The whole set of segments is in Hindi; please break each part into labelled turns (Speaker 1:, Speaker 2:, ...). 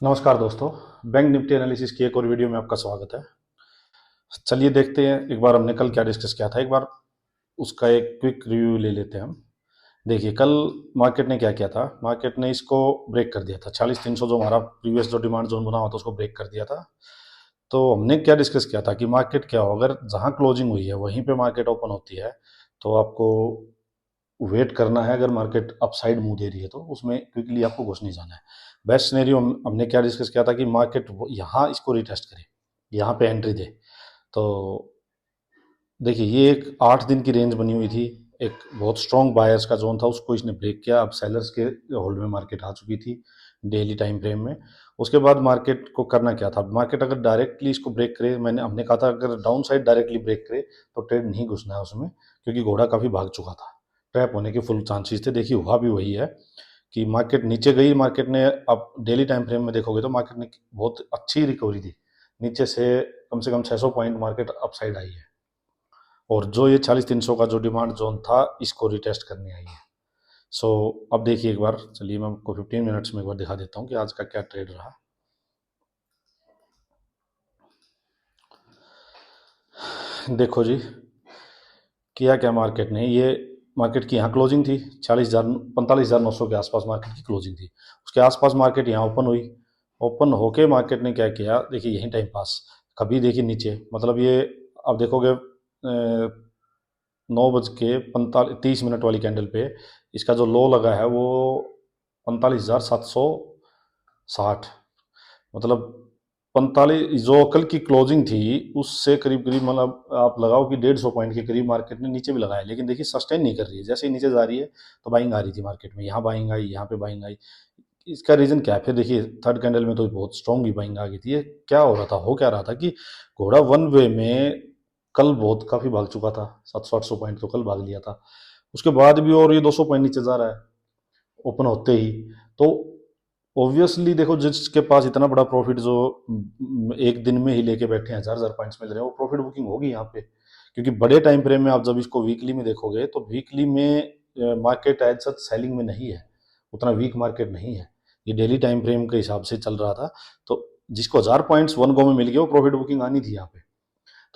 Speaker 1: नमस्कार दोस्तों। बैंक निफ्टी एनालिसिस की एक और वीडियो में आपका स्वागत है। चलिए देखते हैं एक बार हमने कल क्या डिस्कस किया था। एक बार उसका एक क्विक रिव्यू ले लेते हैं हम। देखिए कल मार्केट ने क्या किया था। मार्केट ने इसको ब्रेक कर दिया था 40,300 जो हमारा प्रीवियस जो डिमांड जोन बना हुआ था उसको ब्रेक कर दिया था। तो हमने क्या डिस्कस किया था कि मार्केट क्या हो, अगर जहाँ क्लोजिंग हुई है वहीं पे मार्केट ओपन होती है तो आपको वेट करना है। अगर मार्केट अपसाइड मुंह दे रही है तो उसमें क्विकली आपको घुस नहीं जाना है। बेस्ट सिनेरियो हमने क्या डिस्कस किया था कि मार्केट यहाँ इसको रिटेस्ट करे, यहाँ पे एंट्री दे। तो देखिए ये एक 8 दिन की रेंज बनी हुई थी, एक बहुत स्ट्रॉन्ग बायर्स का जोन था, उसको इसने ब्रेक किया। अब सेलर्स के होल्ड में मार्केट आ चुकी थी डेली टाइम फ्रेम में। उसके बाद मार्केट को करना क्या था। मार्केट अगर डायरेक्टली इसको ब्रेक करे, हमने कहा था अगर डाउन साइड डायरेक्टली ब्रेक करे तो ट्रेड नहीं घुसना है उसमें, क्योंकि घोड़ा काफ़ी भाग चुका था, ट्रैप होने के फुल चांसेस थे। देखिए हुआ भी वही है कि मार्केट नीचे गई। मार्केट ने अब डेली टाइम फ्रेम में देखोगे तो मार्केट ने बहुत अच्छी रिकवरी दी, नीचे से कम 600 पॉइंट मार्केट अपसाइड आई है। और जो ये 40,300 का जो डिमांड जोन था इसको रिटेस्ट करने आई है। सो अब देखिए एक बार, चलिए मैं आपको 15 मिनट्स में एक बार दिखा देता हूँ कि आज का क्या ट्रेड रहा। देखो जी, किया क्या मार्केट ने। ये मार्केट की यहाँ क्लोजिंग थी 45,900 के आसपास मार्केट की क्लोजिंग थी। उसके आसपास मार्केट यहाँ ओपन हुई। ओपन होके मार्केट ने क्या किया, देखिए यही टाइम पास। कभी देखिए नीचे, मतलब ये अब देखोगे 9:35 वाली कैंडल पे इसका जो लो लगा है वो 45,760, मतलब 45 जो कल की क्लोजिंग थी उससे करीब करीब, मतलब आप लगाओ कि 150 पॉइंट के करीब मार्केट ने नीचे भी लगाया, लेकिन देखिए सस्टेन नहीं कर रही है। जैसे ही नीचे जा रही है तो बाइंग आ रही थी मार्केट में, यहाँ बाइंग आई, यहाँ पे बाइंग आई। इसका रीजन क्या है फिर देखिए, थर्ड कैंडल में तो बहुत स्ट्रॉन्ग ही बाइंग आ गई थी। ये क्या हो रहा था, हो क्या रहा था कि घोड़ा वन वे में कल बहुत काफी भाग चुका था, 700-800 पॉइंट तो कल भाग लिया था। उसके बाद भी और ये 200 पॉइंट नीचे जा रहा है ओपन होते ही। तो ऑब्वियसली देखो, जिसके पास इतना बड़ा प्रॉफिट, जो एक दिन में ही लेके बैठे हैं, 1,000 पॉइंट्स मिल रहे हैं, वो प्रॉफिट बुकिंग होगी यहाँ पे। क्योंकि बड़े टाइम फ्रेम में आप जब इसको वीकली में देखोगे तो वीकली में मार्केट एज सच सेलिंग में नहीं है, उतना वीक मार्केट नहीं है। ये डेली टाइम फ्रेम के हिसाब से चल रहा था। तो जिसको 1,000 पॉइंट्स वन गो में मिल गया वो प्रॉफिट बुकिंग आनी थी यहाँ पे।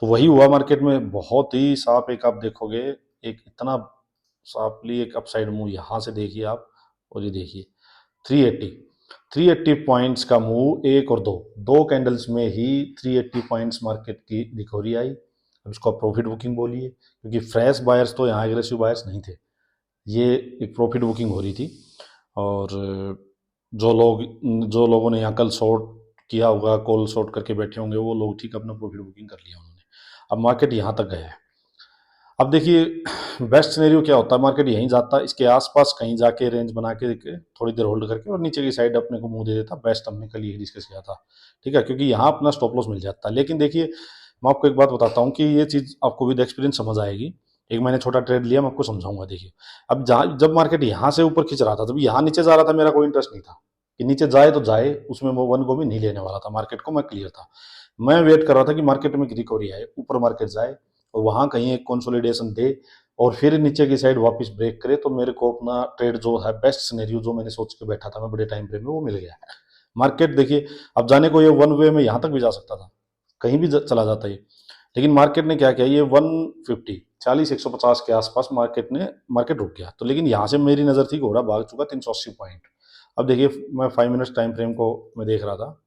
Speaker 1: तो वही हुआ मार्केट में, बहुत ही साफ एक आप देखोगे, एक इतना शार्पली एक अपसाइड मूव यहाँ से देखिए आप। और ये देखिए 380 380 पॉइंट्स का मूव, एक और दो दो कैंडल्स में ही 380 पॉइंट्स मार्केट की रिकवरी आई। अब इसको आप प्रॉफिट बुकिंग बोलिए, क्योंकि फ्रेश बायर्स तो यहाँ एग्रेसिव बायर्स नहीं थे। ये एक प्रॉफिट बुकिंग हो रही थी। और जो लोग जो लोगों ने यहाँ कल शॉर्ट किया होगा, कॉल शॉर्ट करके बैठे होंगे, वो लोग ठीक अपना प्रॉफिट बुकिंग कर लिया उन्होंने। अब मार्केट यहाँ तक गया है। अब देखिए बेस्ट सिनेरियो क्या होता है, मार्केट यहीं जाता है, इसके आसपास कहीं जाके रेंज बना के थोड़ी देर होल्ड करके और नीचे की साइड अपने को मुंह दे देता। बेस्ट हमने कल यही डिस्कस किया था, ठीक है, क्योंकि यहाँ अपना स्टॉप लॉस मिल जाता है। लेकिन देखिए मैं आपको एक बात बताता हूँ कि ये चीज़ आपको विद एक्सपीरियंस समझ आएगी। एक मैंने छोटा ट्रेड लिया, मैं आपको समझाऊंगा। देखिए अब जहाँ जब मार्केट यहाँ से ऊपर खिंच रहा था, जब यहाँ नीचे जा रहा था, मेरा कोई इंटरेस्ट नहीं था कि नीचे जाए तो जाए, उसमें मैं वन को भी नहीं लेने वाला था। मार्केट को मैं क्लियर था, मैं वेट कर रहा था कि मार्केट में रिकवरी आए, ऊपर मार्केट जाए और वहां कहीं एक कंसोलिडेशन दे और फिर नीचे की साइड वापस ब्रेक करे, तो मेरे को अपना ट्रेड जो है, बेस्ट सिनेरियो जो मैंने सोच के बैठा था मैं बड़े टाइम फ्रेम में, वो मिल गया। मार्केट देखिए अब जाने को ये वन वे में यहाँ तक भी जा सकता था, कहीं भी चला जाता ये। लेकिन मार्केट ने क्या किया, ये 150 40 150 के आसपास मार्केट रुक गया। तो लेकिन यहाँ से मेरी नज़र थी घोड़ा भाग चुका 380 पॉइंट। अब देखिए मैं 5 मिनट्स टाइम फ्रेम को मैं देख रहा था।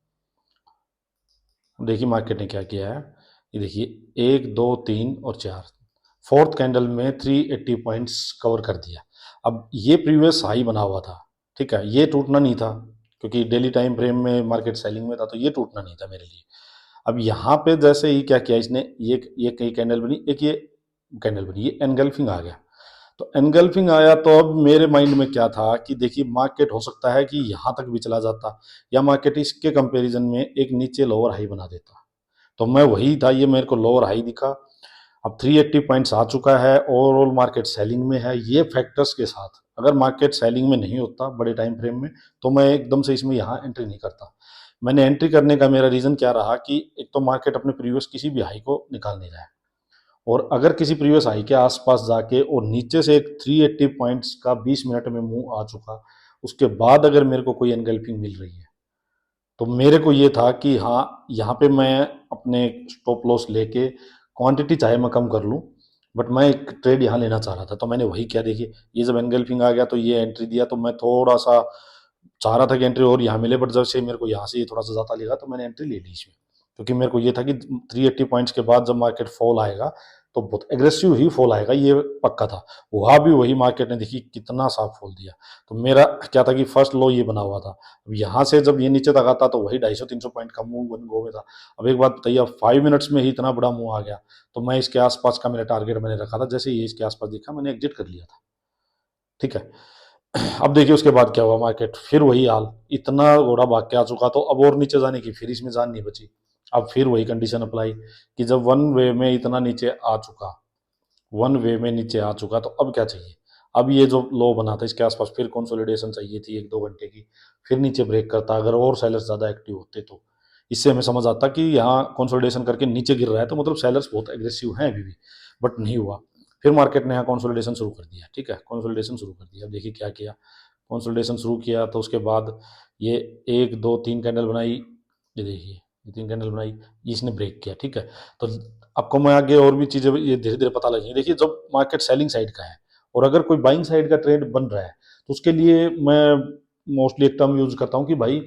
Speaker 1: देखिए मार्केट ने क्या किया है, ये देखिए 1 2 3 और 4, फोर्थ कैंडल में 380 पॉइंट्स कवर कर दिया। अब ये प्रीवियस हाई बना हुआ था, ठीक है, ये टूटना नहीं था, क्योंकि डेली टाइम फ्रेम में मार्केट सेलिंग में था, तो ये टूटना नहीं था मेरे लिए। अब यहाँ पे जैसे ही क्या किया इसने, ये कई कैंडल बनी, एक ये कैंडल बनी, ये एनगल्फिंग आ गया। तो एनगल्फिंग आया तो अब मेरे माइंड में क्या था कि देखिए मार्केट हो सकता है कि यहाँ तक भी चला जाता, या मार्केट इसके कंपैरिजन में एक नीचे लोअर हाई बना देता। तो मैं वही था, ये मेरे को लोअर हाई दिखा। अब 380 पॉइंट्स आ चुका है, ओवरऑल मार्केट सेलिंग में है। ये फैक्टर्स के साथ अगर मार्केट सेलिंग में नहीं होता बड़े टाइम फ्रेम में, तो मैं एकदम से इसमें यहाँ एंट्री नहीं करता। मैंने एंट्री करने का मेरा रीजन क्या रहा कि एक तो मार्केट अपने प्रीवियस किसी भी हाई को निकाल नहीं रहा है, और अगर किसी प्रीवियस हाई के आसपास जाके और नीचे से एक 380 पॉइंट्स का 20 मिनट में मूव आ चुका, उसके बाद अगर मेरे को कोई एनगल्फिंग मिल रही है तो मेरे को ये था कि हाँ, यहाँ पे मैं अपने स्टॉप लॉस लेके क्वांटिटी चाहे मैं कम कर लूँ, बट मैं एक ट्रेड यहाँ लेना चाह रहा था। तो मैंने वही किया। देखिए, ये जब एनगल्फिंग आ गया तो ये एंट्री दिया, तो मैं थोड़ा सा चाह रहा था कि एंट्री और यहाँ मिले, बट जब से मेरे को यहाँ से थोड़ा सा ज़्यादा लगा तो मैंने एंट्री ले ली इसमें, क्योंकि मेरे को ये था कि 380 पॉइंट्स के बाद जब मार्केट फॉल आएगा तो बहुत एग्रेसिव ही फॉल आएगा, ये पक्का था। हुआ भी वही, मार्केट ने देखिए कितना साफ फॉल दिया। तो मेरा क्या था कि फर्स्ट लो ये बना हुआ था। अब यहाँ से जब ये नीचे तक आता तो वही 250-300 पॉइंट का मूव वन गो में था। अब एक बात बताइए, अब 5 मिनट्स में ही इतना बड़ा मूव आ गया, तो मैं इसके आसपास का मेरा टारगेट मैंने रखा था। जैसे ये इसके आसपास दिखा, मैंने एग्जिट कर लिया था। ठीक है। अब देखिए उसके बाद क्या हुआ, मार्केट फिर वही हाल, इतना घोड़ा भाग के आ चुका, तो अब और नीचे जाने की फिर इसमें जान नहीं बची। अब फिर वही कंडीशन अप्लाई कि जब वन वे में इतना नीचे आ चुका, वन वे में नीचे आ चुका, तो अब क्या चाहिए। अब ये जो लो बना था इसके आसपास फिर कंसोलिडेशन चाहिए थी 1-2 घंटे की, फिर नीचे ब्रेक करता अगर और सेलर्स ज़्यादा एक्टिव होते तो। इससे हमें समझ आता कि यहाँ कंसोलिडेशन करके नीचे गिर रहा है तो मतलब सेलर्स बहुत एग्रेसिव हैं अभी भी, बट नहीं हुआ। फिर मार्केट ने यहाँ कंसोलिडेशन शुरू कर दिया। ठीक है, कंसोलिडेशन शुरू कर दिया। अब देखिए क्या किया, कंसोलिडेशन शुरू किया तो उसके बाद ये 1 2 3 कैंडल बनाई, ये देखिए ये 3 कैंडल बनाई, ये इसने ब्रेक किया। ठीक है, तो आपको मैं आगे और भी चीज़ें ये धीरे धीरे पता लगेंगी। देखिए, जब मार्केट सेलिंग साइड का है और अगर कोई बाइंग साइड का ट्रेड बन रहा है तो उसके लिए मैं मोस्टली एक टर्म यूज करता हूँ कि भाई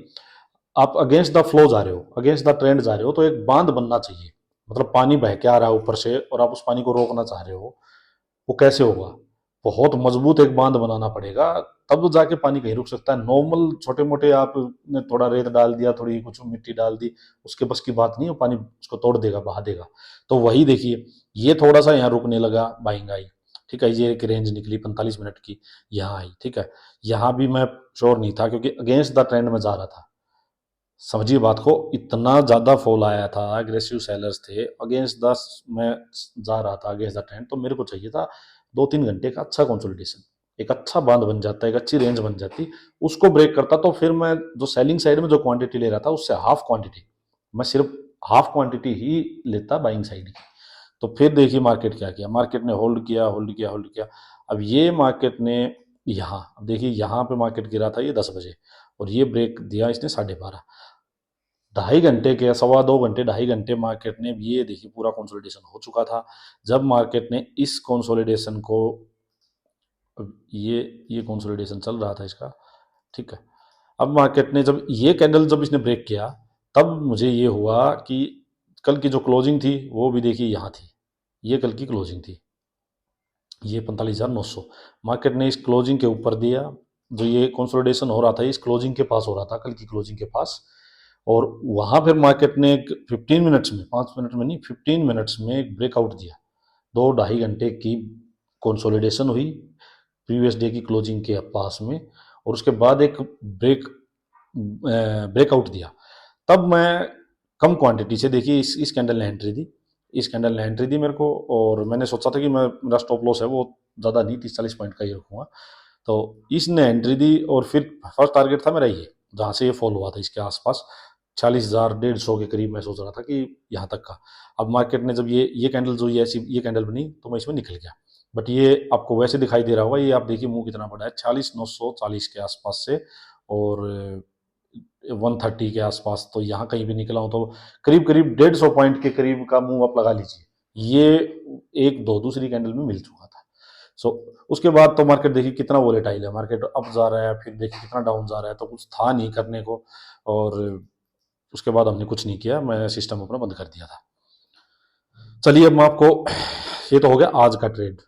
Speaker 1: आप अगेंस्ट द फ्लो जा रहे हो, अगेंस्ट द ट्रेंड जा रहे हो, तो एक बांध बनना चाहिए। मतलब पानी बह के आ रहा है ऊपर से और आप उस पानी को रोकना चाह रहे हो, वो कैसे होगा। बहुत मजबूत एक बांध बनाना पड़ेगा, तब तो जाके पानी कहीं रुक सकता है। नॉर्मल छोटे मोटे आपने थोड़ा रेत डाल दिया, थोड़ी कुछ मिट्टी डाल दी, उसके बस की बात नहीं है, पानी उसको तोड़ देगा, बहा देगा। तो वही देखिए, ये थोड़ा सा यहाँ रुकने लगा, बाइंग आई। ठीक है, ये एक रेंज निकली 45 मिनट की, यहाँ आई। ठीक है, यहाँ भी मैं श्योर नहीं था क्योंकि अगेंस्ट द ट्रेंड में जा रहा था। समझिए बात को, इतना ज़्यादा फॉल आया था, एग्रेसिव सेलर्स थे, अगेंस्ट द मैं जा रहा था अगेंस्ट द ट्रेंड, तो मेरे को चाहिए था 2-3 घंटे का अच्छा कंसोलिडेशन, एक अच्छा बांध बन जाता, एक अच्छी रेंज बन जाती, उसको ब्रेक करता तो फिर मैं जो सेलिंग साइड में जो क्वांटिटी ले रहा था उससे हाफ क्वांटिटी, मैं सिर्फ हाफ क्वांटिटी ही लेता बाइंग साइड की। तो फिर देखिए मार्केट क्या किया, मार्केट ने होल्ड किया, होल्ड किया, होल्ड किया। अब ये मार्केट ने यहाँ, अब देखिए यहाँ पे मार्केट गिरा था ये 10 बजे, और ये ब्रेक दिया इसने 12:30। 2.5 घंटे के, 2.25 घंटे, 2.5 घंटे मार्केट ने, ये देखिए पूरा कंसोलिडेशन हो चुका था। जब मार्केट ने इस कंसोलिडेशन को, ये कंसोलिडेशन चल रहा था इसका। ठीक है, अब मार्केट ने जब ये कैंडल जब इसने ब्रेक किया, तब मुझे ये हुआ कि कल की जो क्लोजिंग थी वो भी देखिए यहाँ थी, ये कल की क्लोजिंग थी, ये 45,900। मार्केट ने इस क्लोजिंग के ऊपर दिया, जो ये कंसोलिडेशन हो रहा था इस क्लोजिंग के पास हो रहा था, कल की क्लोजिंग के पास। और वहाँ फिर मार्केट ने 15 मिनट्स में, 5 मिनट में नहीं, 15 मिनट्स में एक ब्रेकआउट दिया। 2-2.5 घंटे की कंसोलिडेशन हुई प्रीवियस डे की क्लोजिंग के पास में, और उसके बाद एक ब्रेकआउट दिया। तब मैं कम क्वांटिटी से, देखिए इस कैंडल ने एंट्री दी, इस कैंडल ने एंट्री दी मेरे को, और मैंने सोचा था कि मैं, मेरा स्टॉप लॉस है वो ज़्यादा नहीं, 30-40 पॉइंट का ही रखूँगा। तो इसने एंट्री दी और फिर फर्स्ट टारगेट था मेरा ये, जहाँ से ये फॉल हुआ था इसके आसपास 40,000, 150 के करीब मैं सोच रहा था कि यहाँ तक का। अब मार्केट ने जब ये कैंडल जो ये ऐसी ये कैंडल बनी तो मैं इसमें निकल गया। बट ये आपको वैसे दिखाई दे रहा होगा, ये आप देखिए मुंह कितना बड़ा है, 40,940 के आसपास से, और 130 के आसपास, तो यहाँ कहीं भी निकला हूँ तो करीब करीब 150 पॉइंट के करीब का मुंह आप लगा लीजिए, ये एक दो दूसरी कैंडल में मिल चुका था। सो उसके बाद तो मार्केट देखिए कितना वोलेटाइल है, मार्केट अप जा रहा है, फिर देखिए कितना डाउन जा रहा है, तो कुछ था नहीं करने को। और उसके बाद हमने कुछ नहीं किया, मैं सिस्टम अपना बंद कर दिया था। चलिए अब मैं आपको, ये तो हो गया आज का ट्रेड।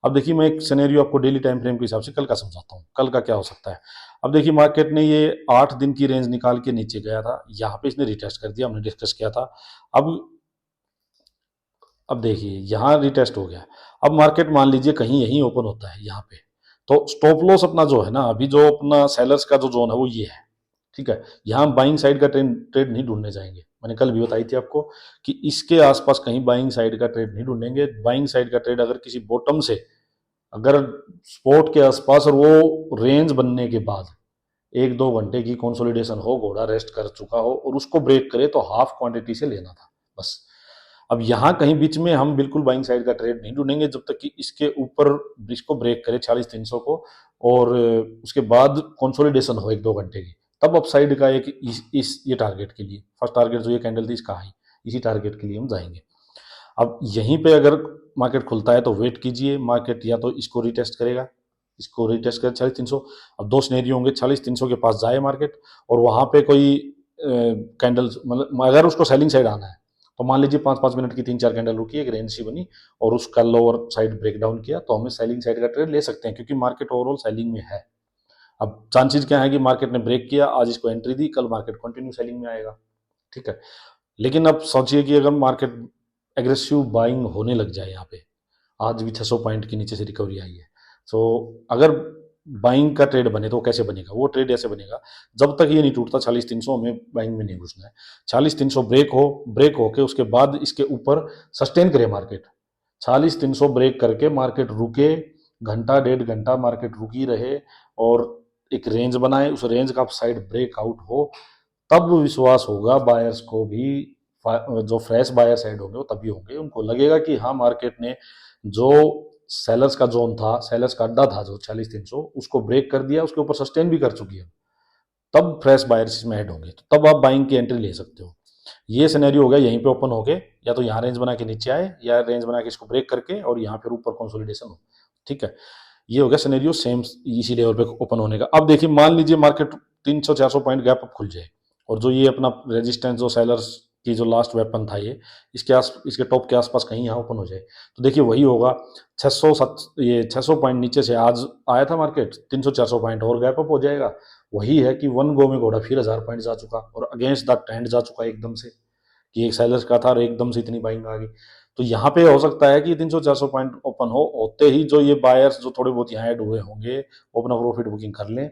Speaker 1: अब देखिए मैं एक सिनेरियो आपको डेली टाइम फ्रेम के हिसाब से कल का समझाता हूँ, कल का क्या हो सकता है। अब देखिए मार्केट ने ये 8 दिन की रेंज निकाल के नीचे गया था, यहाँ पे इसने रिटेस्ट कर दिया, हमने डिस्कस किया था। अब अब देखिए यहाँ रिटेस्ट हो गया। अब मार्केट मान लीजिए कहीं यहीं ओपन होता है यहाँ पे, तो स्टॉप लॉस अपना जो है ना, अभी जो अपना सेलर्स का जो जोन है वो ये है। ठीक है, यहाँ बाइंग साइड का ट्रेड ट्रेड नहीं ढूंढने जाएंगे, मैंने कल भी बताई थी आपको कि इसके आसपास कहीं बाइंग साइड का ट्रेड नहीं ढूंढेंगे। बाइंग साइड का ट्रेड अगर किसी बॉटम से, अगर स्पोर्ट के आसपास और वो रेंज बनने के बाद 1-2 घंटे की कंसोलिडेशन हो, घोड़ा रेस्ट कर चुका हो और उसको ब्रेक करे, तो हाफ क्वांटिटी से लेना था बस। अब यहाँ कहीं बीच में हम बिल्कुल बाइंग साइड का ट्रेड नहीं ढूंढेंगे जब तक कि इसके ऊपर इसको ब्रेक करे 40,300 को, और उसके बाद कंसोलिडेशन हो 1-2 घंटे की, तब अपसाइड का एक इस ये टारगेट के लिए, फर्स्ट टारगेट जो ये कैंडल थी इसका हाई, इसी टारगेट के लिए हम जाएंगे। अब यहीं पे अगर मार्केट खुलता है तो वेट कीजिए, मार्केट या तो इसको रिटेस्ट करेगा, इसको रिटेस्ट करे 46,300। अब दो सिनेरियो होंगे, 46,300 के पास जाए मार्केट और वहां पे कोई कैंडल्स, मतलब अगर उसको सेलिंग साइड आना है तो मान लीजिए 5-5 मिनट की 3-4 कैंडल रुकी, एक रेंज सी बनी और उसका लोअर साइड ब्रेक डाउन किया, तो हमें सेलिंग साइड का ट्रेड ले सकते हैं, क्योंकि मार्केट ओवरऑल सेलिंग में है। अब चांसेस क्या है कि मार्केट ने ब्रेक किया, आज इसको एंट्री दी, कल मार्केट कंटिन्यू सेलिंग में आएगा, ठीक है। लेकिन अब सोचिए कि अगर मार्केट एग्रेसिव बाइंग होने लग जाए, यहाँ पे आज भी 600 पॉइंट के नीचे से रिकवरी आई है, तो अगर बाइंग का ट्रेड बने तो कैसे बनेगा? वो ट्रेड ऐसे बनेगा, जब तक ये नहीं टूटता 46,300 हमें बाइंग में नहीं घुसना है। 46,300 ब्रेक होके उसके बाद इसके ऊपर सस्टेन करे मार्केट, 46,300 ब्रेक करके मार्केट रुके, घंटा 1.5 घंटा मार्केट रुकी रहे और एक रेंज बनाए, उस रेंज का साइड ब्रेकआउट हो, तब विश्वास होगा बायर्स को भी। जो फ्रेश बायर साइड होंगे वो तभी होंगे, उनको लगेगा कि हाँ मार्केट ने जो सेलर्स का जोन था, सेलर्स का अड्डा था जो 46,300, उसको ब्रेक कर दिया, उसके ऊपर सस्टेन भी कर चुकी है, तब फ्रेश बायर्स इसमें ऐड होंगे, तो तब आप बाइंग की एंट्री ले सकते हो। ये सिनेरियो हो गया, यहीं पे ओपन हो गए, या तो यहाँ रेंज बना के नीचे आए या रेंज बना के इसको ब्रेक करके और यहाँ फिर ऊपर कंसोलिडेशन हो, ठीक है। ये हो गया सिनेरियो सेम इसी लेवल पे ओपन होने का। अब देखिए, मान लीजिए मार्केट 300-400 पॉइंट गैप अप खुल जाए और जो ये अपना रेजिस्टेंस, जो सेलर्स की जो लास्ट वेपन था, ये इसके टॉप के आसपास कहीं यहाँ ओपन हो जाए, तो देखिए वही होगा। 600 पॉइंट नीचे से आज आया था मार्केट, 300-400 पॉइंट और गैप अप हो जाएगा। वही है कि वन गो में घोड़ा फिर 1000 पॉइंट जा चुका और अगेंस्ट द ट्रेंड जा चुका एकदम से, कि एक सेलर्स का था और एकदम से इतनी बाइंग आ गई। तो यहाँ पे हो सकता है कि 300-400 पॉइंट ओपन होते ही जो ये बायर्स जो थोड़े बहुत यहाँ ऐड हुए होंगे वो अपना प्रॉफिट बुकिंग कर लें,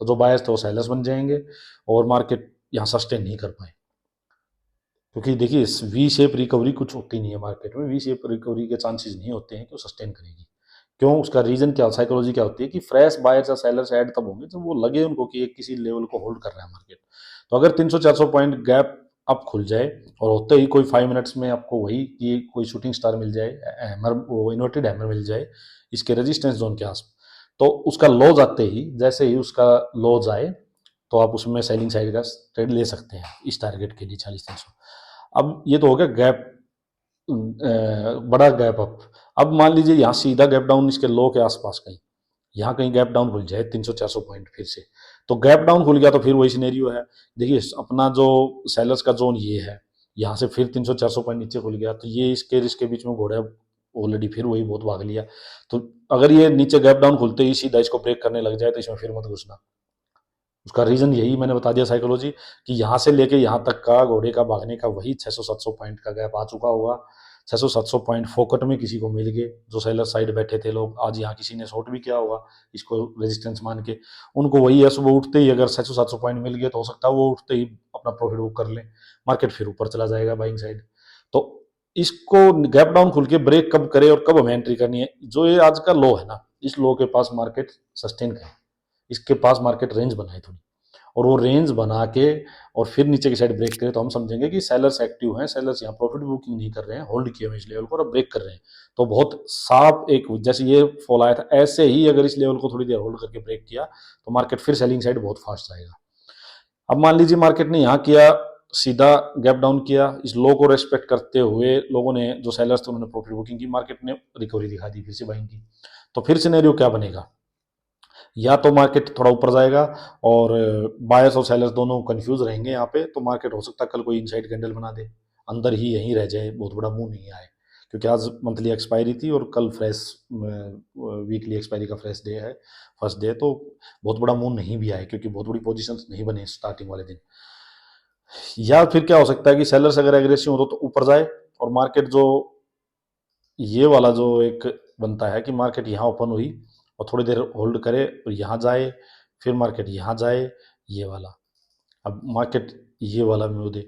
Speaker 1: तो जो बायर्स थे वो सेलर्स बन जाएंगे और मार्केट यहाँ सस्टेन नहीं कर पाए। क्योंकि देखिए, वी शेप रिकवरी कुछ होती नहीं है मार्केट में, वी शेप रिकवरी के चांसेस नहीं होते हैं कि वो सस्टेन करेगी। क्यों? उसका रीजन क्या, साइकोलॉजी क्या होती है कि फ्रेश बायर्स या सेलर्स ऐड तब होंगे जब वो लगे उनको कि एक किसी लेवल को होल्ड कर रहा है मार्केट। तो अगर 300-400 पॉइंट गैप अप खुल जाए और होते ही कोई 5 मिनट्स में आपको वही कि कोई शूटिंग स्टार मिल जाए, हैमर, वो इन्वर्टेड हैमर मिल जाए इसके रेजिस्टेंस जोन के आस, तो उसका लो जाते ही, जैसे ही उसका लो जाए तो आप उसमें सेलिंग साइड का ट्रेड ले सकते हैं इस टारगेट के लिए 46,300। अब ये तो हो गया गैप, बड़ा गैप अप। अब मान लीजिए यहाँ सीधा गैप डाउन इसके लो के आसपास कहीं, यहाँ कहीं गैप डाउन खुल जाए 300-400 पॉइंट फिर से, तो गैप डाउन खुल गया तो फिर वही सिनेरियो है। देखिए, अपना जो सेलर्स का जोन ये है, यहाँ से फिर 300-400 पॉइंट नीचे खुल गया, तो ये इसके बीच में घोड़ा ऑलरेडी फिर वही बहुत भाग लिया। तो अगर ये नीचे गैप डाउन खुलते ही सीधा इसको ब्रेक करने लग जाए तो इसमें फिर मत घुसना। उसका रीजन यही मैंने बता दिया, साइकोलॉजी, कि यहाँ से लेके यहाँ तक का घोड़े का भागने का वही 600-700 पॉइंट का गैप आ चुका होगा। 600-700 पॉइंट फोकट में किसी को मिल गए, जो सेलर साइड बैठे थे लोग, आज यहाँ किसी ने शॉर्ट भी किया होगा इसको रेजिस्टेंस मान के, उनको वही है, सुबह उठते ही अगर 600-700 पॉइंट मिल गए तो हो सकता है वो उठते ही अपना प्रॉफिट बुक कर लें, मार्केट फिर ऊपर चला जाएगा बाइंग साइड। तो इसको गैप डाउन खुल के ब्रेक कब करे और कब हमें एंट्री करनी है, जो ये आज का लो है ना, इस लो के पास मार्केट सस्टेन करे, इसके पास मार्केट रेंज बनाए थोड़ी, और वो रेंज बना के और फिर नीचे की साइड ब्रेक करे, तो हम समझेंगे कि सेलर्स एक्टिव हैं, सेलर्स यहाँ प्रॉफिट बुकिंग नहीं कर रहे हैं, होल्ड किए हुए इस लेवल को और ब्रेक कर रहे हैं। तो बहुत साफ एक, जैसे ये फॉल आया था ऐसे ही अगर इस लेवल को थोड़ी देर होल्ड करके ब्रेक किया तो मार्केट फिर सेलिंग साइड बहुत फास्ट जाएगा। अब मान लीजिए मार्केट ने यहाँ किया, सीधा गैप डाउन किया, इस लो को रेस्पेक्ट करते हुए लोगों ने, जो सेलर्स थे उन्होंने प्रॉफिट बुकिंग की, मार्केट ने रिकवरी दिखा दी फिर से बाइंग की, तो फिर सिनेरियो क्या बनेगा? या तो मार्केट थोड़ा ऊपर जाएगा और बायर्स और सेलर्स दोनों कंफ्यूज रहेंगे यहाँ पे, तो मार्केट हो सकता है कल कोई इनसाइड कैंडल बना दे, अंदर ही यहीं रह जाए, बहुत बड़ा मूव नहीं आए, क्योंकि आज मंथली एक्सपायरी थी और कल फ्रेश वीकली एक्सपायरी का फ्रेश डे है, फर्स्ट डे, तो बहुत बड़ा मूव नहीं भी आए क्योंकि बहुत बड़ी पोजीशंस नहीं बने स्टार्टिंग वाले दिन। या फिर क्या हो सकता है कि सेलर्स अगर एग्रेसिव हो तो ऊपर जाए और मार्केट जो ये वाला जो एक बनता है कि मार्केट यहाँ ओपन हुई और थोड़ी देर होल्ड करे और यहाँ जाए, फिर मार्केट यहाँ जाए, ये वाला। अब मार्केट ये वाला म्यू दे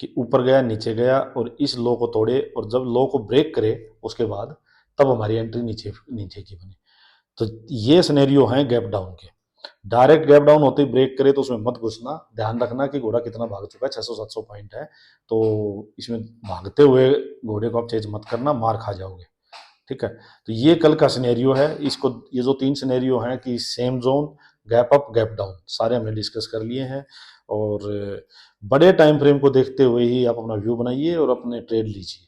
Speaker 1: कि ऊपर गया, नीचे गया और इस लो को तोड़े, और जब लो को ब्रेक करे उसके बाद तब हमारी एंट्री नीचे नीचे की बने। तो ये सिनेरियो है गैप डाउन के। डायरेक्ट गैप डाउन होते ही ब्रेक करे तो उसमें मत घुसना, ध्यान रखना कि घोड़ा कितना भाग चुका है, 600-700 पॉइंट है, तो इसमें भागते हुए घोड़े को आप चेज मत करना, मार खा जाओगे, ठीक है। तो ये कल का सिनेरियो है, इसको, ये जो 3 सिनेरियो हैं कि same zone, gap up gap down सारे हमने डिस्कस कर लिए हैं। और बड़े टाइम फ्रेम को देखते हुए ही आप अपना व्यू बनाइए और अपने ट्रेड लीजिए,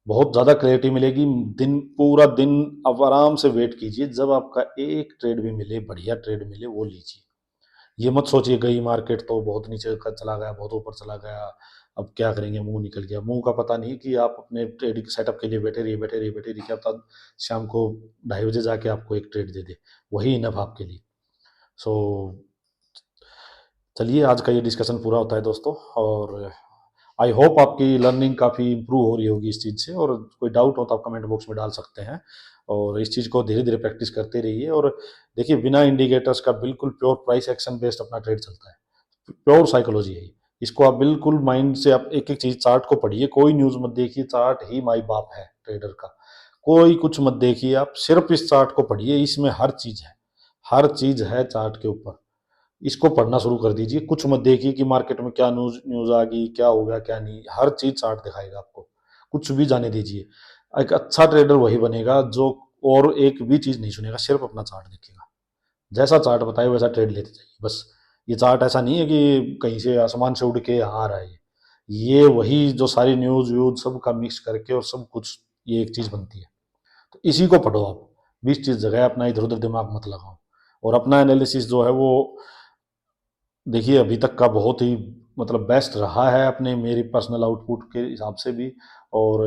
Speaker 1: बहुत ज़्यादा क्लैरिटी मिलेगी। दिन पूरा दिन आप आराम से वेट कीजिए, जब आपका एक ट्रेड भी मिले, बढ़िया ट्रेड मिले, वो लीजिए। ये मत सोचिए गई मार्केट तो बहुत नीचे का चला गया, बहुत ऊपर चला गया, अब क्या करेंगे, मुंह निकल गया। मुंह का पता नहीं कि आप अपने ट्रेडिंग सेटअप के लिए बैठे रहिए बैठे रहिए बैठे रहिए, क्या पता शाम को 2:30 बजे जाके आपको एक ट्रेड दे दे, वही इनफ आपके लिए। सो चलिए, आज का ये डिस्कशन पूरा होता है दोस्तों, और आई होप आपकी लर्निंग काफ़ी इम्प्रूव हो रही होगी इस चीज़ से। और कोई डाउट हो तो आप कमेंट बॉक्स में डाल सकते हैं, और इस चीज़ को धीरे धीरे प्रैक्टिस करते रहिए। और देखिए, बिना इंडिकेटर्स का बिल्कुल प्योर प्राइस एक्शन बेस्ड अपना ट्रेड चलता है, प्योर साइकोलॉजी है ये। इसको आप बिल्कुल माइंड से आप एक एक चीज़, चार्ट को पढ़िए, कोई न्यूज़ मत देखिए, चार्ट ही माई बाप है ट्रेडर का। कोई कुछ मत देखिए, आप सिर्फ इस चार्ट को पढ़िए, इसमें हर चीज़ है, हर चीज़ है चार्ट के ऊपर। इसको पढ़ना शुरू कर दीजिए, कुछ मत देखिए कि मार्केट में क्या न्यूज़ न्यूज़ आ गई, क्या हो गया क्या नहीं, हर चीज़ चार्ट दिखाएगा आपको, कुछ भी जाने दीजिए। एक अच्छा ट्रेडर वही बनेगा जो और एक भी चीज़ नहीं सुनेगा, सिर्फ अपना चार्ट देखेगा, जैसा चार्ट बताए वैसा ट्रेड लेते जाइए बस। ये चार्ट ऐसा नहीं है कि कहीं से आसमान से उड़ के यहाँ आ रहा है, ये वही जो सारी न्यूज़ व्यूज़ सब का मिक्स करके और सब कुछ ये एक चीज़ बनती है। तो इसी को पढ़ो आप, 20-30 जगह अपना इधर उधर दिमाग मत लगाओ, और अपना एनालिसिस जो है वो देखिए अभी तक का बहुत ही मतलब बेस्ट रहा है अपने, मेरी पर्सनल आउटपुट के हिसाब से भी। और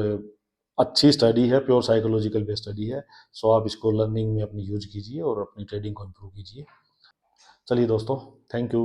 Speaker 1: अच्छी स्टडी है, प्योर साइकोलॉजिकल बेस्ड स्टडी है। सो आप इसको लर्निंग में अपनी यूज कीजिए और अपनी ट्रेडिंग को इम्प्रूव कीजिए। चलिए दोस्तों, थैंक यू।